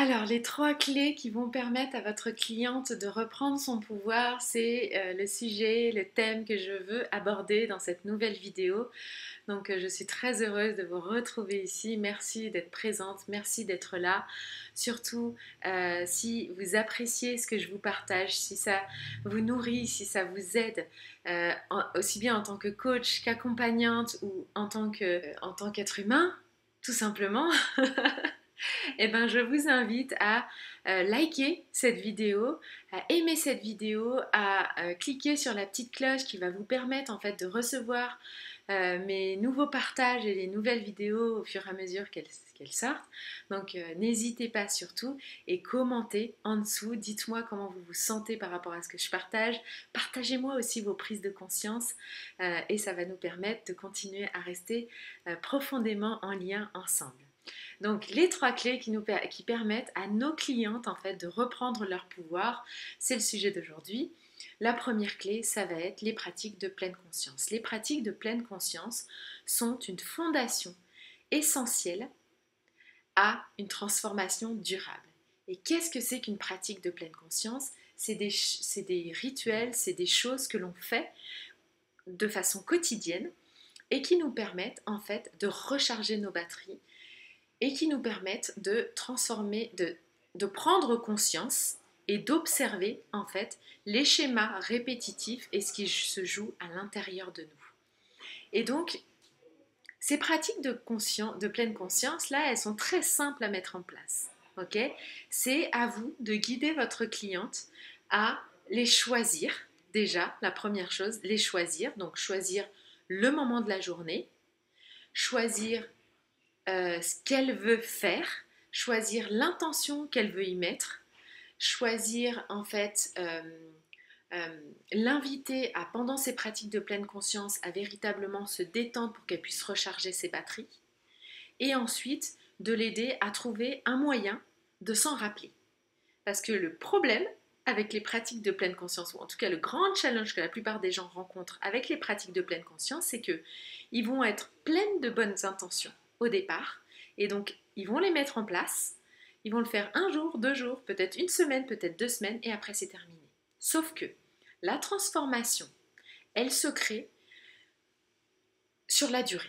Alors, les trois clés qui vont permettre à votre cliente de reprendre son pouvoir, c'est le sujet, le thème que je veux aborder dans cette nouvelle vidéo. Donc, je suis très heureuse de vous retrouver ici. Merci d'être présente, merci d'être là. Surtout, si vous appréciez ce que je vous partage, si ça vous nourrit, si ça vous aide, aussi bien en tant que coach qu'accompagnante ou en tant qu'être humain, tout simplement. Eh ben, je vous invite à liker cette vidéo, à aimer cette vidéo, à cliquer sur la petite cloche qui va vous permettre en fait de recevoir mes nouveaux partages et les nouvelles vidéos au fur et à mesure qu'elles sortent. Donc n'hésitez pas surtout et commentez en dessous, dites-moi comment vous vous sentez par rapport à ce que je partage. Partagez-moi aussi vos prises de conscience et ça va nous permettre de continuer à rester profondément en lien ensemble. Donc les trois clés qui permettent à nos clientes en fait de reprendre leur pouvoir, c'est le sujet d'aujourd'hui. La première clé, ça va être les pratiques de pleine conscience. Les pratiques de pleine conscience sont une fondation essentielle à une transformation durable. Et qu'est-ce que c'est qu'une pratique de pleine conscience? C'est des rituels, c'est des choses que l'on fait de façon quotidienne et qui nous permettent en fait de recharger nos batteries et qui nous permettent de transformer, de prendre conscience et d'observer en fait les schémas répétitifs et ce qui se joue à l'intérieur de nous. Et donc, ces pratiques de pleine conscience, là, elles sont très simples à mettre en place. Okay, c'est à vous de guider votre cliente à les choisir. Déjà, la première chose, les choisir. Donc, choisir le moment de la journée, choisir ce qu'elle veut faire, choisir l'intention qu'elle veut y mettre, choisir en fait l'inviter à, pendant ses pratiques de pleine conscience, à véritablement se détendre pour qu'elle puisse recharger ses batteries, et ensuite de l'aider à trouver un moyen de s'en rappeler. Parce que le problème avec les pratiques de pleine conscience, ou en tout cas le grand challenge que la plupart des gens rencontrent avec les pratiques de pleine conscience, c'est qu'ils vont être pleines de bonnes intentions au départ, et donc ils vont les mettre en place, ils vont le faire un jour, 2 jours, peut-être une semaine, peut-être 2 semaines, et après c'est terminé. Sauf que la transformation, elle se crée sur la durée.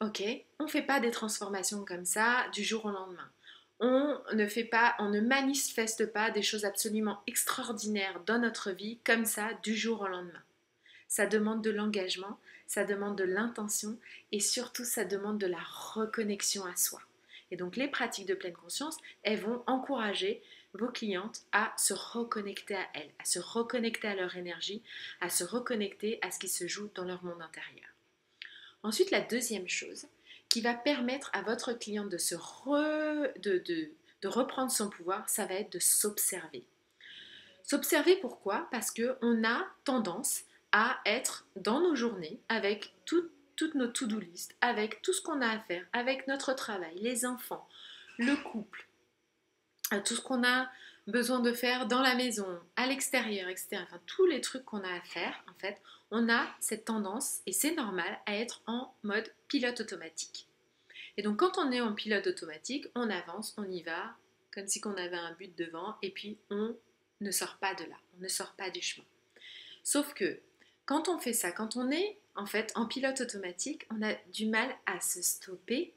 Ok, on ne fait pas des transformations comme ça du jour au lendemain. On ne manifeste pas des choses absolument extraordinaires dans notre vie comme ça du jour au lendemain. Ça demande de l'engagement, ça demande de l'intention et surtout ça demande de la reconnexion à soi. Et donc les pratiques de pleine conscience, elles vont encourager vos clientes à se reconnecter à elles, à se reconnecter à leur énergie, à se reconnecter à ce qui se joue dans leur monde intérieur. Ensuite, la deuxième chose qui va permettre à votre cliente de reprendre son pouvoir, ça va être de s'observer. S'observer pourquoi? Parce qu'on a tendance à être dans nos journées avec toutes nos to-do list, avec tout ce qu'on a à faire, avec notre travail, les enfants, le couple, tout ce qu'on a besoin de faire dans la maison, à l'extérieur, etc. Enfin, tous les trucs qu'on a à faire, en fait, on a cette tendance, et c'est normal, à être en mode pilote automatique. Et donc, quand on est en pilote automatique, on avance, on y va, comme si on avait un but devant, et puis on ne sort pas de là, on ne sort pas du chemin. Sauf que, quand on fait ça, quand on est en fait en pilote automatique, on a du mal à se stopper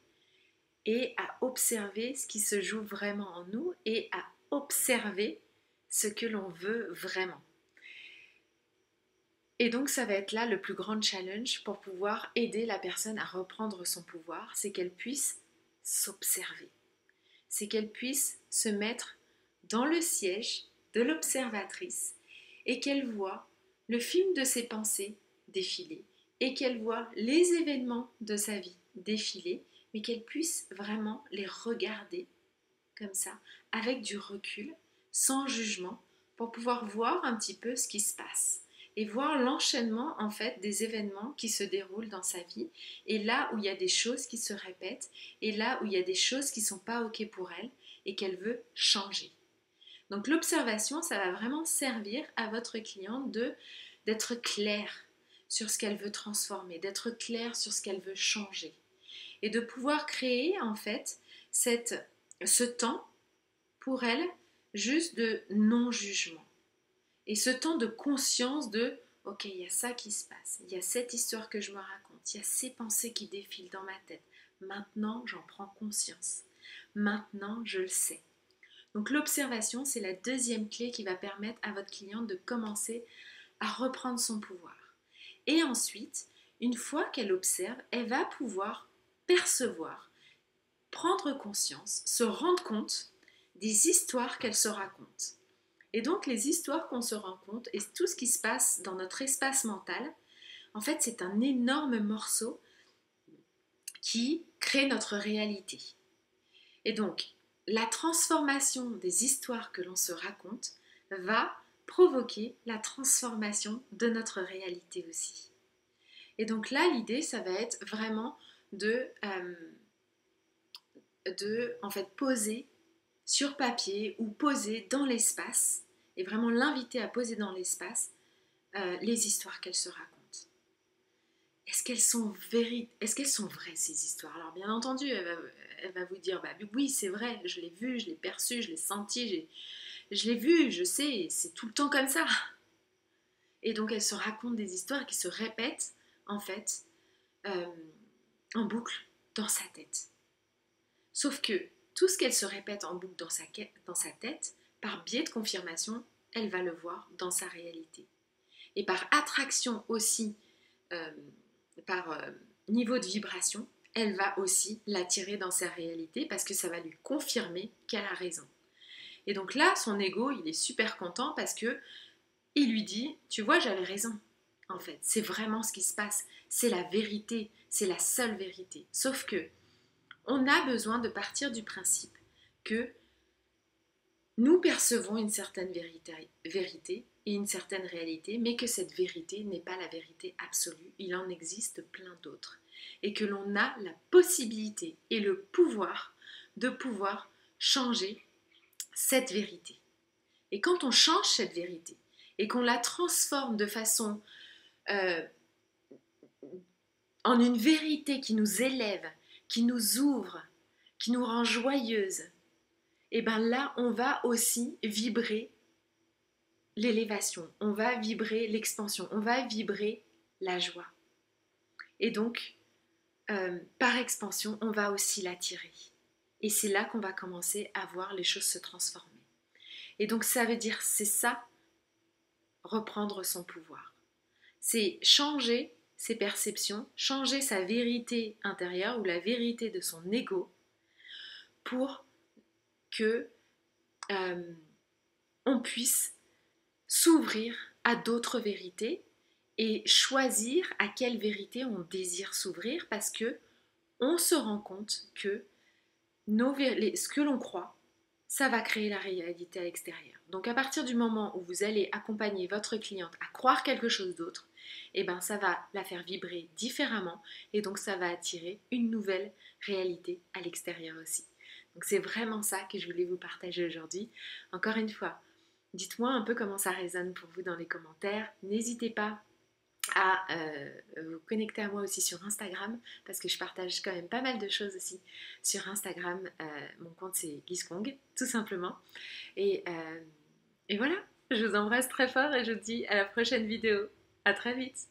et à observer ce qui se joue vraiment en nous et à observer ce que l'on veut vraiment. Et donc ça va être là le plus grand challenge pour pouvoir aider la personne à reprendre son pouvoir, c'est qu'elle puisse s'observer. C'est qu'elle puisse se mettre dans le siège de l'observatrice et qu'elle voit le film de ses pensées défiler et qu'elle voit les événements de sa vie défiler, mais qu'elle puisse vraiment les regarder comme ça, avec du recul, sans jugement, pour pouvoir voir un petit peu ce qui se passe et voir l'enchaînement en fait des événements qui se déroulent dans sa vie et là où il y a des choses qui se répètent et là où il y a des choses qui ne sont pas ok pour elle et qu'elle veut changer. Donc l'observation, ça va vraiment servir à votre cliente d'être claire sur ce qu'elle veut transformer, d'être claire sur ce qu'elle veut changer et de pouvoir créer en fait ce temps pour elle juste de non-jugement. Et ce temps de conscience de ok, il y a ça qui se passe, il y a cette histoire que je me raconte, il y a ces pensées qui défilent dans ma tête. Maintenant, j'en prends conscience. Maintenant, je le sais. Donc l'observation, c'est la deuxième clé qui va permettre à votre cliente de commencer à reprendre son pouvoir. Et ensuite, une fois qu'elle observe, elle va pouvoir percevoir, prendre conscience, se rendre compte des histoires qu'elle se raconte. Et donc les histoires qu'on se rend compte et tout ce qui se passe dans notre espace mental, en fait c'est un énorme morceau qui crée notre réalité. Et donc la transformation des histoires que l'on se raconte va provoquer la transformation de notre réalité aussi. Et donc là l'idée ça va être vraiment de en fait poser sur papier ou poser dans l'espace et vraiment l'inviter à poser dans l'espace les histoires qu'elle se raconte. Est-ce qu'elles sont vraies ces histoires? Alors bien entendu, elle va vous dire bah, oui c'est vrai, je l'ai vu, je l'ai perçu, je l'ai senti, je l'ai vu, je sais, c'est tout le temps comme ça. Et donc elle se raconte des histoires qui se répètent en fait en boucle dans sa tête. Sauf que tout ce qu'elle se répète en boucle dans sa tête, par biais de confirmation, elle va le voir dans sa réalité. Et par attraction aussi, par niveau de vibration, elle va aussi l'attirer dans sa réalité parce que ça va lui confirmer qu'elle a raison. Et donc là, son ego, il est super content parce que il lui dit, tu vois, j'avais raison. En fait, c'est vraiment ce qui se passe. C'est la vérité, c'est la seule vérité. Sauf que on a besoin de partir du principe que nous percevons une certaine vérité et une certaine réalité, mais que cette vérité n'est pas la vérité absolue. Il en existe plein d'autres. Et que l'on a la possibilité et le pouvoir de pouvoir changer cette vérité. Et quand on change cette vérité et qu'on la transforme de façon en une vérité qui nous élève, qui nous ouvre, qui nous rend joyeuse, et bien là, on va aussi vibrer l'élévation, on va vibrer l'expansion, on va vibrer la joie. Et donc, par expansion, on va aussi l'attirer. Et c'est là qu'on va commencer à voir les choses se transformer. Et donc, ça veut dire, c'est ça, reprendre son pouvoir. C'est changer ses perceptions, changer sa vérité intérieure ou la vérité de son ego pour que on puisse s'ouvrir à d'autres vérités et choisir à quelle vérité on désire s'ouvrir parce que on se rend compte que ce que l'on croit, ça va créer la réalité à l'extérieur. Donc à partir du moment où vous allez accompagner votre cliente à croire quelque chose d'autre, et ben ça va la faire vibrer différemment et donc ça va attirer une nouvelle réalité à l'extérieur aussi. Donc c'est vraiment ça que je voulais vous partager aujourd'hui. Encore une fois, dites-moi un peu comment ça résonne pour vous dans les commentaires. N'hésitez pas à vous connecter à moi aussi sur Instagram parce que je partage quand même pas mal de choses aussi sur Instagram. Mon compte c'est Giscong tout simplement. Et voilà, je vous embrasse très fort et je vous dis à la prochaine vidéo. À très vite.